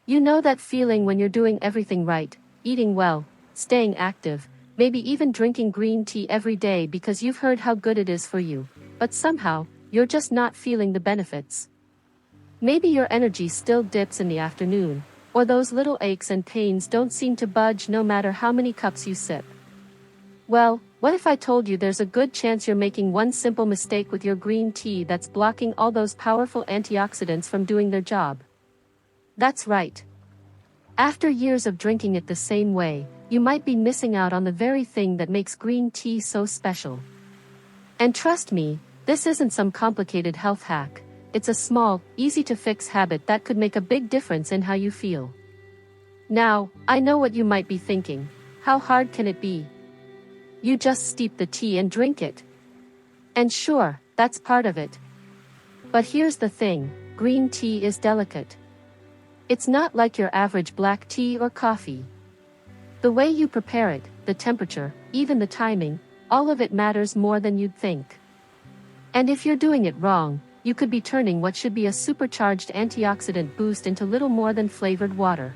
You know that feeling when you're doing everything right, eating well, staying active, maybe even drinking green tea every day because you've heard how good it is for you, but somehow, you're just not feeling the benefits. Maybe your energy still dips in the afternoon, or those little aches and pains don't seem to budge no matter how many cups you sip. Well, what if I told you there's a good chance you're making one simple mistake with your green tea that's blocking all those powerful antioxidants from doing their job? That's right. After years of drinking it the same way, you might be missing out on the very thing that makes green tea so special. And trust me, this isn't some complicated health hack. It's a small, easy-to-fix habit that could make a big difference in how you feel. Now, I know what you might be thinking. How hard can it be? You just steep the tea and drink it. And sure, that's part of it. But here's the thing, green tea is delicate. It's not like your average black tea or coffee. The way you prepare it, the temperature, even the timing, all of it matters more than you'd think. And if you're doing it wrong, you could be turning what should be a supercharged antioxidant boost into little more than flavored water.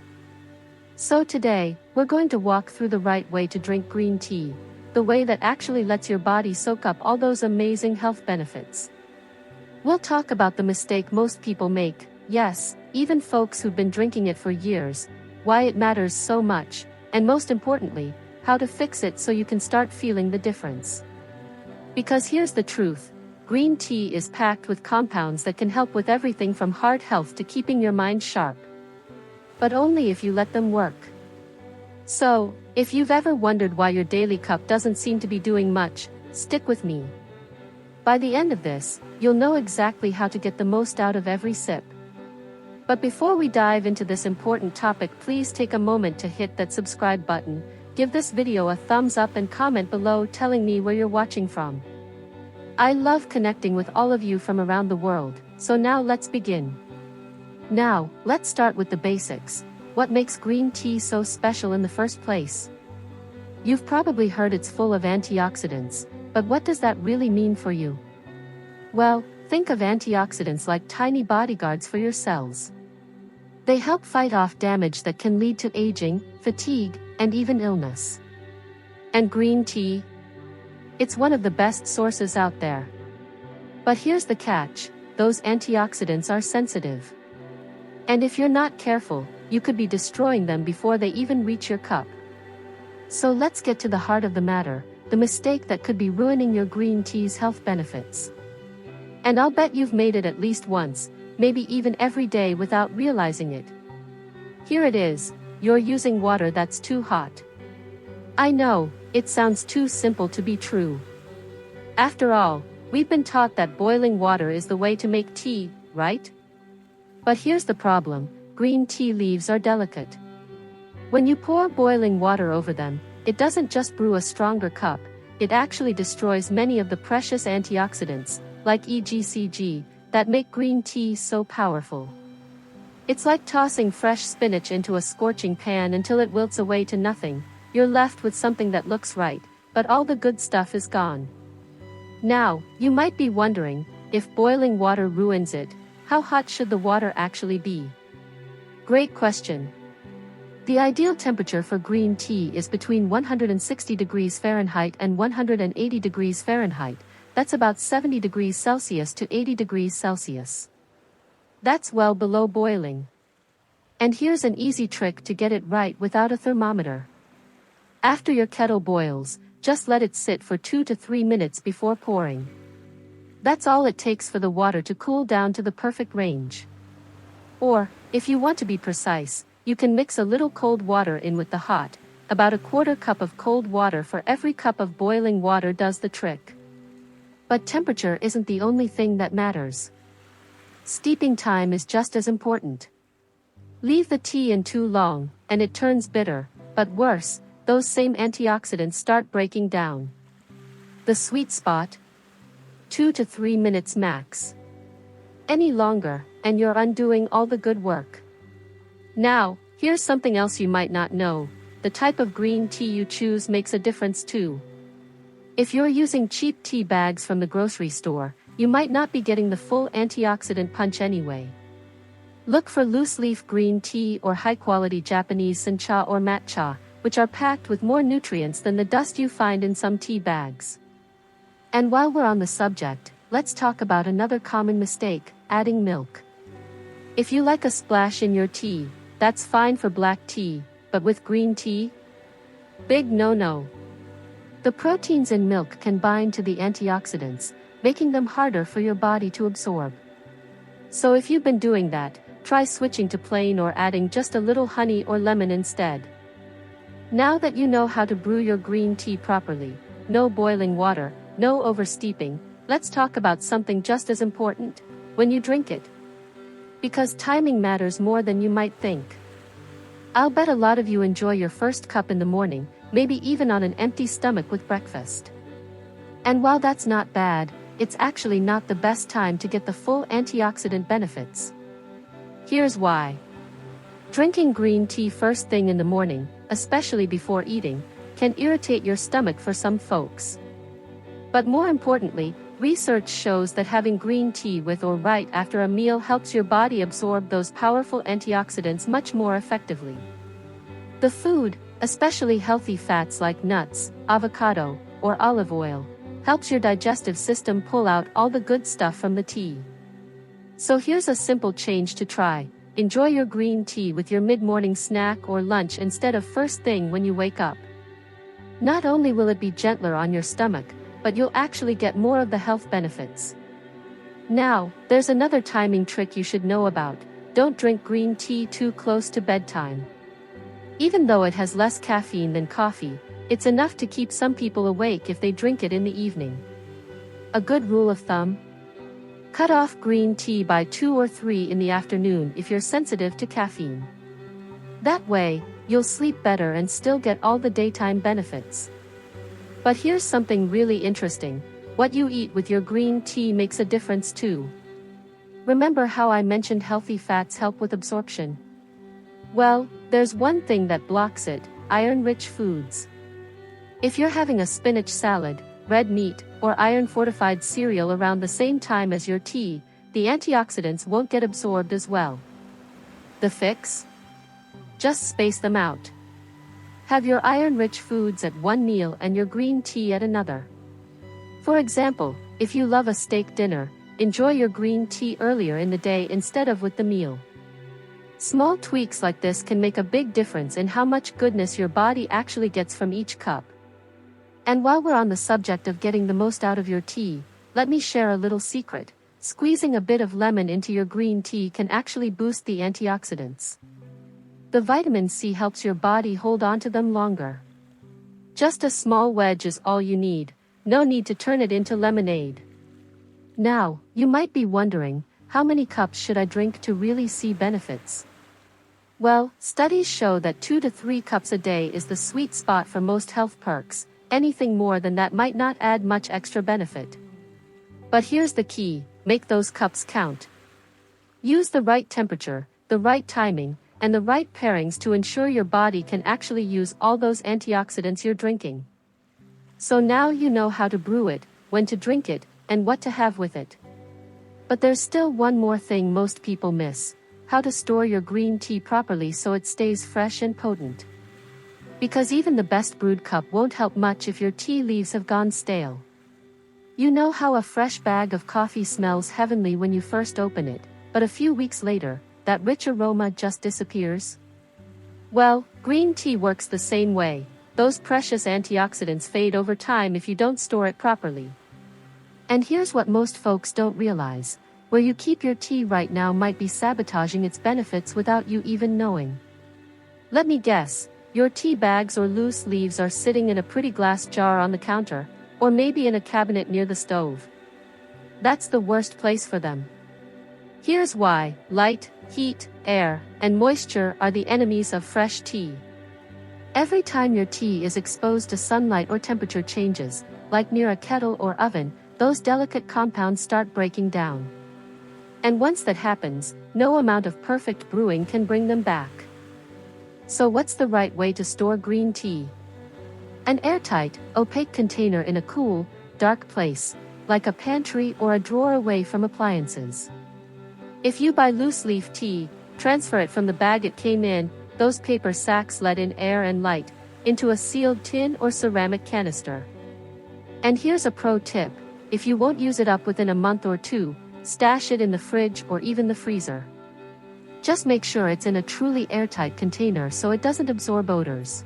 So today, we're going to walk through the right way to drink green tea, the way that actually lets your body soak up all those amazing health benefits. We'll talk about the mistake most people make, yes, even folks who've been drinking it for years, why it matters so much, and most importantly, how to fix it so you can start feeling the difference. Because here's the truth, green tea is packed with compounds that can help with everything from heart health to keeping your mind sharp. But only if you let them work. So, if you've ever wondered why your daily cup doesn't seem to be doing much, stick with me. By the end of this, you'll know exactly how to get the most out of every sip. But before we dive into this important topic, please take a moment to hit that subscribe button, give this video a thumbs up and comment below telling me where you're watching from. I love connecting with all of you from around the world, so now let's begin. Now, let's start with the basics. What makes green tea so special in the first place? You've probably heard it's full of antioxidants, but what does that really mean for you? Well, think of antioxidants like tiny bodyguards for your cells. They help fight off damage that can lead to aging, fatigue, and even illness. And green tea? It's one of the best sources out there. But here's the catch, those antioxidants are sensitive. And if you're not careful, you could be destroying them before they even reach your cup. So let's get to the heart of the matter, the mistake that could be ruining your green tea's health benefits. And I'll bet you've made it at least once, maybe even every day without realizing it. Here it is, you're using water that's too hot. I know, it sounds too simple to be true. After all, we've been taught that boiling water is the way to make tea, right? But here's the problem, green tea leaves are delicate. When you pour boiling water over them, it doesn't just brew a stronger cup, it actually destroys many of the precious antioxidants, like EGCG, that make green tea so powerful. It's like tossing fresh spinach into a scorching pan until it wilts away to nothing. You're left with something that looks right, but all the good stuff is gone. Now, you might be wondering, if boiling water ruins it, how hot should the water actually be? Great question. The ideal temperature for green tea is between 160 degrees Fahrenheit and 180 degrees Fahrenheit, that's about 70 degrees Celsius to 80 degrees Celsius. That's well below boiling. And here's an easy trick to get it right without a thermometer. After your kettle boils, just let it sit for 2 to 3 minutes before pouring. That's all it takes for the water to cool down to the perfect range. Or, if you want to be precise, you can mix a little cold water in with the hot, about a quarter cup of cold water for every cup of boiling water does the trick. But temperature isn't the only thing that matters. Steeping time is just as important. Leave the tea in too long, and it turns bitter, but worse, those same antioxidants start breaking down. The sweet spot? 2 to 3 minutes max. Any longer, and you're undoing all the good work. Now, here's something else you might not know, the type of green tea you choose makes a difference too. If you're using cheap tea bags from the grocery store, you might not be getting the full antioxidant punch anyway. Look for loose-leaf green tea or high-quality Japanese sencha or matcha, which are packed with more nutrients than the dust you find in some tea bags. And while we're on the subject, let's talk about another common mistake, adding milk. If you like a splash in your tea, that's fine for black tea, but with green tea? Big no-no. The proteins in milk can bind to the antioxidants, making them harder for your body to absorb. So if you've been doing that, try switching to plain or adding just a little honey or lemon instead. Now that you know how to brew your green tea properly, no boiling water, no oversteeping, let's talk about something just as important, when you drink it. Because timing matters more than you might think. I'll bet a lot of you enjoy your first cup in the morning, maybe even on an empty stomach with breakfast. And while that's not bad, it's actually not the best time to get the full antioxidant benefits. Here's why. Drinking green tea first thing in the morning, especially before eating, can irritate your stomach for some folks. But more importantly, research shows that having green tea with or right after a meal helps your body absorb those powerful antioxidants much more effectively. The food, especially healthy fats like nuts, avocado, or olive oil, helps your digestive system pull out all the good stuff from the tea. So here's a simple change to try. Enjoy your green tea with your mid-morning snack or lunch instead of first thing when you wake up. Not only will it be gentler on your stomach, but you'll actually get more of the health benefits. Now, there's another timing trick you should know about. Don't drink green tea too close to bedtime. Even though it has less caffeine than coffee, it's enough to keep some people awake if they drink it in the evening. A good rule of thumb? Cut off green tea by 2 or 3 in the afternoon if you're sensitive to caffeine. That way, you'll sleep better and still get all the daytime benefits. But here's something really interesting. What you eat with your green tea makes a difference too. Remember how I mentioned healthy fats help with absorption? Well, there's one thing that blocks it: iron-rich foods. If you're having a spinach salad, red meat, or iron-fortified cereal around the same time as your tea, the antioxidants won't get absorbed as well. The fix? Just space them out. Have your iron-rich foods at one meal and your green tea at another. For example, if you love a steak dinner, enjoy your green tea earlier in the day instead of with the meal. Small tweaks like this can make a big difference in how much goodness your body actually gets from each cup. And while we're on the subject of getting the most out of your tea, let me share a little secret. Squeezing a bit of lemon into your green tea can actually boost the antioxidants. The vitamin C helps your body hold on to them longer. Just a small wedge is all you need, no need to turn it into lemonade. Now, you might be wondering, how many cups should I drink to really see benefits? Well, studies show that 2 to 3 cups a day is the sweet spot for most health perks. Anything more than that might not add much extra benefit. But here's the key: make those cups count. Use the right temperature, the right timing, and the right pairings to ensure your body can actually use all those antioxidants you're drinking. So now you know how to brew it, when to drink it, and what to have with it. But there's still one more thing most people miss: how to store your green tea properly so it stays fresh and potent. Because even the best brewed cup won't help much if your tea leaves have gone stale. You know how a fresh bag of coffee smells heavenly when you first open it, but a few weeks later, that rich aroma just disappears? Well, green tea works the same way. Those precious antioxidants fade over time if you don't store it properly. And here's what most folks don't realize: where you keep your tea right now might be sabotaging its benefits without you even knowing. Let me guess. Your tea bags or loose leaves are sitting in a pretty glass jar on the counter, or maybe in a cabinet near the stove. That's the worst place for them. Here's why: light, heat, air, and moisture are the enemies of fresh tea. Every time your tea is exposed to sunlight or temperature changes, like near a kettle or oven, those delicate compounds start breaking down. And once that happens, no amount of perfect brewing can bring them back. So what's the right way to store green tea? An airtight, opaque container in a cool, dark place, like a pantry or a drawer away from appliances. If you buy loose leaf tea, transfer it from the bag it came in, those paper sacks let in air and light, into a sealed tin or ceramic canister. And here's a pro tip: if you won't use it up within a month or two, stash it in the fridge or even the freezer. Just make sure it's in a truly airtight container so it doesn't absorb odors.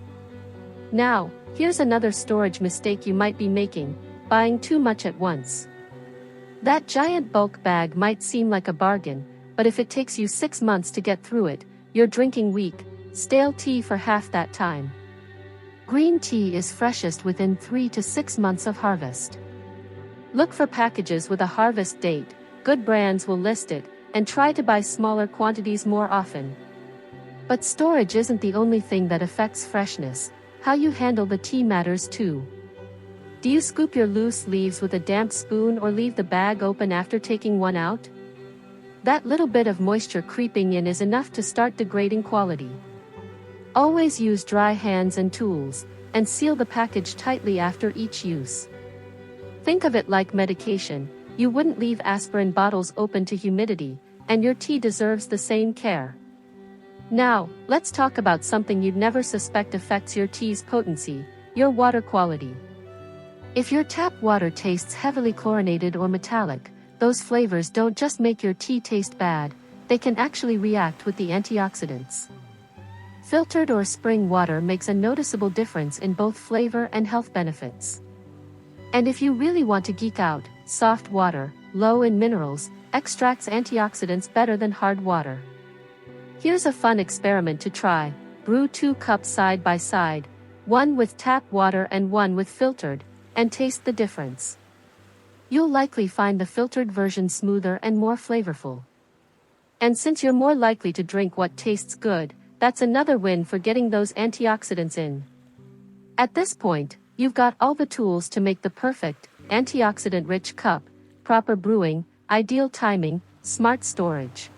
Now, here's another storage mistake you might be making: buying too much at once. That giant bulk bag might seem like a bargain, but if it takes you 6 months to get through it, you're drinking weak, stale tea for half that time. Green tea is freshest within 3 to 6 months of harvest. Look for packages with a harvest date, good brands will list it, and try to buy smaller quantities more often. But storage isn't the only thing that affects freshness. How you handle the tea matters too. Do you scoop your loose leaves with a damp spoon or leave the bag open after taking one out? That little bit of moisture creeping in is enough to start degrading quality. Always use dry hands and tools, and seal the package tightly after each use. Think of it like medication: you wouldn't leave aspirin bottles open to humidity, and your tea deserves the same care. Now, let's talk about something you'd never suspect affects your tea's potency: your water quality. If your tap water tastes heavily chlorinated or metallic, those flavors don't just make your tea taste bad, they can actually react with the antioxidants. Filtered or spring water makes a noticeable difference in both flavor and health benefits. And if you really want to geek out, soft water, low in minerals, extracts antioxidants better than hard water. Here's a fun experiment to try: brew 2 cups side by side, one with tap water and one with filtered, and taste the difference. You'll likely find the filtered version smoother and more flavorful. And since you're more likely to drink what tastes good, that's another win for getting those antioxidants in. At this point, you've got all the tools to make the perfect, antioxidant-rich cup: proper brewing, ideal timing, smart storage.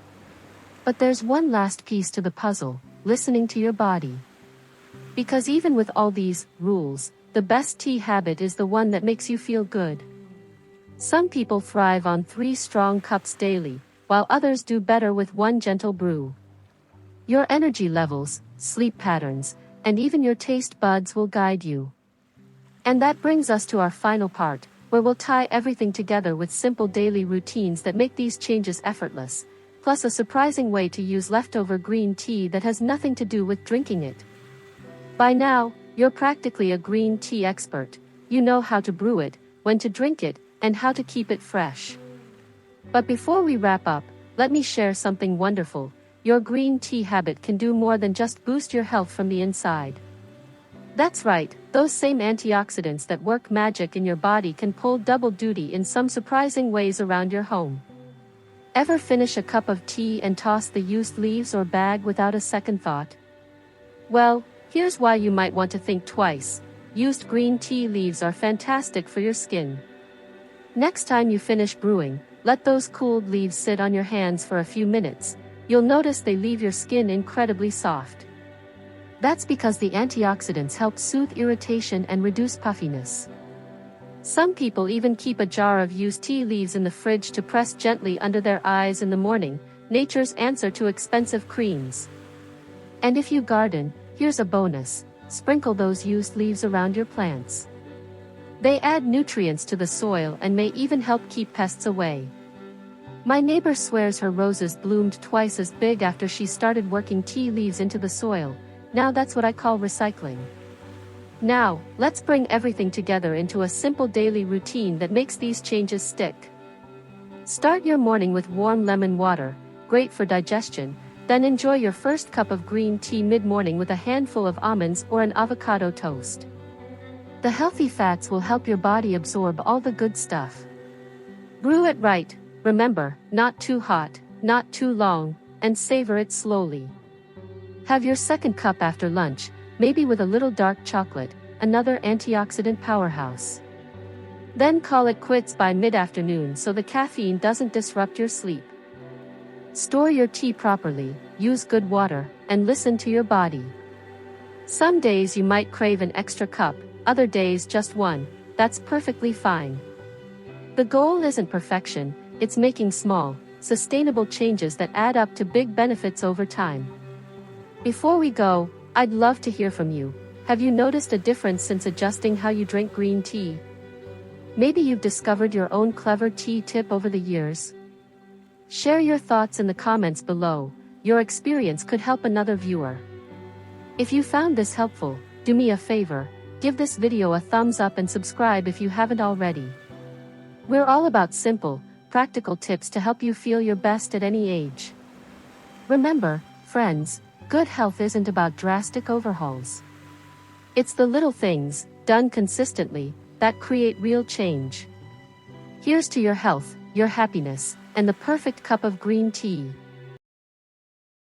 But there's one last piece to the puzzle: listening to your body. Because even with all these rules, the best tea habit is the one that makes you feel good. Some people thrive on 3 strong cups daily, while others do better with 1 gentle brew. Your energy levels, sleep patterns, and even your taste buds will guide you. And that brings us to our final part, where we'll tie everything together with simple daily routines that make these changes effortless, plus a surprising way to use leftover green tea that has nothing to do with drinking it. By now, you're practically a green tea expert. You know how to brew it, when to drink it, and how to keep it fresh. But before we wrap up, let me share something wonderful: your green tea habit can do more than just boost your health from the inside. That's right, those same antioxidants that work magic in your body can pull double duty in some surprising ways around your home. Ever finish a cup of tea and toss the used leaves or bag without a second thought? Well, here's why you might want to think twice: used green tea leaves are fantastic for your skin. Next time you finish brewing, let those cooled leaves sit on your hands for a few minutes. You'll notice they leave your skin incredibly soft. That's because the antioxidants help soothe irritation and reduce puffiness. Some people even keep a jar of used tea leaves in the fridge to press gently under their eyes in the morning, nature's answer to expensive creams. And if you garden, here's a bonus: sprinkle those used leaves around your plants. They add nutrients to the soil and may even help keep pests away. My neighbor swears her roses bloomed twice as big after she started working tea leaves into the soil. Now that's what I call recycling. Now, let's bring everything together into a simple daily routine that makes these changes stick. Start your morning with warm lemon water, great for digestion, then enjoy your first cup of green tea mid-morning with a handful of almonds or an avocado toast. The healthy fats will help your body absorb all the good stuff. Brew it right, remember, not too hot, not too long, and savor it slowly. Have your second cup after lunch, maybe with a little dark chocolate, another antioxidant powerhouse. Then call it quits by mid-afternoon so the caffeine doesn't disrupt your sleep. Store your tea properly, use good water, and listen to your body. Some days you might crave an extra cup, other days just one. That's perfectly fine. The goal isn't perfection, it's making small, sustainable changes that add up to big benefits over time. Before we go, I'd love to hear from you. Have you noticed a difference since adjusting how you drink green tea? Maybe you've discovered your own clever tea tip over the years. Share your thoughts in the comments below. Your experience could help another viewer. If you found this helpful, do me a favor, give this video a thumbs up and subscribe if you haven't already. We're all about simple, practical tips to help you feel your best at any age. Remember, friends, good health isn't about drastic overhauls. It's the little things, done consistently, that create real change. Here's to your health, your happiness, and the perfect cup of green tea.